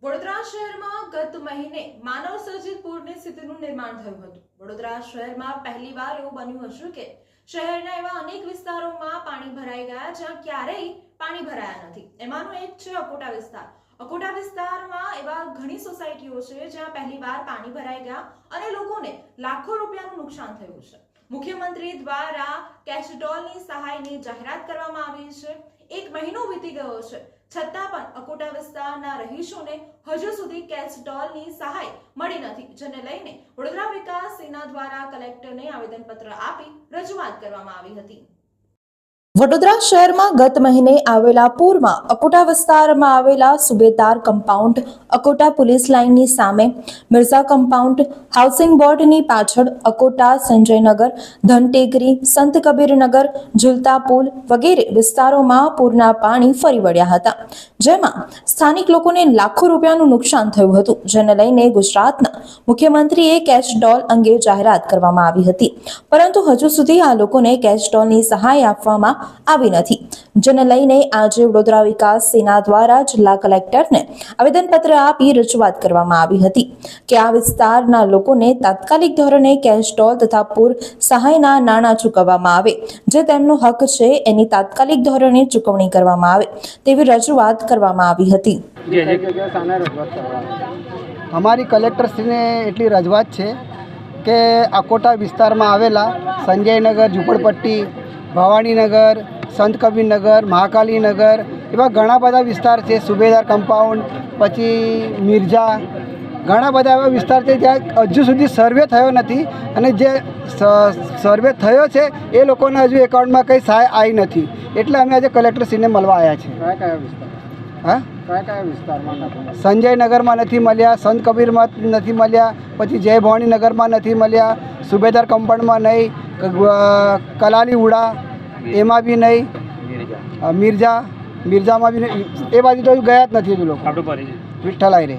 વડોદરા શહેરમાં ગત મહિને માનવ સર્જિત પૂરની સ્થિતિનું નિર્માણ થયું હતું। વડોદરા શહેરમાં પહેલીવાર એવું બન્યું હશે કે શહેરના એવા અનેક વિસ્તારોમાં પાણી ભરાઈ ગયા જ્યાં ક્યારેય પાણી ભરાયા નથી। એમાંનો એક છે અકોટા વિસ્તાર। અકોટા વિસ્તારમાં એવા ઘણી સોસાયટીઓ છે જ્યાં પહેલીવાર પાણી ભરાઈ ગયા અને લોકોને લાખો રૂપિયાનું નુકસાન થયું છે। મુખ્યમંત્રી દ્વારા કેશડોલની સહાયની જાહેરાત કરવામાં આવી છે। એક મહિનો વીતી ગયો છે, છતાં પણ અકોટા વિસ્તારના રહીશોને હજુ સુધી કેશડોલની સહાય મળી નથી, જેને લઈને વડોદરા વિકાસ સેના દ્વારા કલેક્ટરને આવેદનપત્ર આપી રજૂઆત કરવામાં આવી હતી। વડોદરા શહેરમાં ગત મહિને આવેલા પૂરમાં અકોટા વિસ્તારમાં આવેલા સુબેદાર કમ્પાઉન્ડ, અકોટા પોલીસ લાઇનની સામે, મિર્ઝા કમ્પાઉન્ડ, હાઉસિંગ બોર્ડની પાછળ, અકોટા સંજયનગર, ધનટેકરી, સંત કબીરનગર, ઝુલતા પુલ વગેરે વિસ્તારોમાં પૂરના પાણી ફરી વળ્યા હતા, જેમાં સ્થાનિક લોકોને લાખો રૂપિયાનું નુકસાન થયું હતું, જેને લઈને ગુજરાતના મુખ્યમંત્રીએ કેશડોલ અંગે જાહેરાત કરવામાં આવી હતી, પરંતુ હજુ સુધી આ લોકોને કેશડોલની સહાય આપવામાં આવી નથી, જેને લઈને આજે વડોદરા વિકાસ સેના દ્વારા જિલ્લા કલેક્ટરને આવેદનપત્ર આપી રજૂઆત કરવામાં આવી હતી કે આ વિસ્તારના લોકોને તાત્કાલિક ધોરણે કેશડોલ તથા પૂર સહાયના નાણાં ચૂકવવામાં આવે, જે તેમનો હક છે એની તાત્કાલિક ધોરણે ચૂકવણી કરવામાં આવે તેવી રજૂઆત કરવામાં આવી હતી। અમારી કલેક્ટરશ્રીને એટલી રજૂઆત છે કે અકોટા વિસ્તારમાં આવેલા સંજયનગર, ઝૂંપડપટ્ટી, ભવાનીનગર, સંત કબીરનગર, મહાકાલીનગર એવા ઘણા બધા વિસ્તાર છે, સુબેદાર કમ્પાઉન્ડ, પછી મિર્ઝા, ઘણા બધા એવા વિસ્તાર છે જ્યાં હજુ સુધી સર્વે થયો નથી અને જે સર્વે થયો છે એ લોકોના હજુ એકાઉન્ટમાં કંઈ સહાય આવી નથી, એટલે અમે આજે કલેક્ટરશ્રીને મળવા આવ્યા છીએ। કયા વિસ્તારમાં સંજયનગરમાં નથી મળ્યા, સંત કબીરમાં નથી મળ્યા, પછી જય ભવાનીનગરમાં નથી મળ્યા, સુબેદાર કમ્પાઉન્ડમાં નહીં, કલાલી ઉડા એમાં બી નહીં, મિર્ઝામાં બી નહીં, એ બાજુ તો ગયા જ નથી હજુ લોકો। વિઠ્ઠલાઈ રે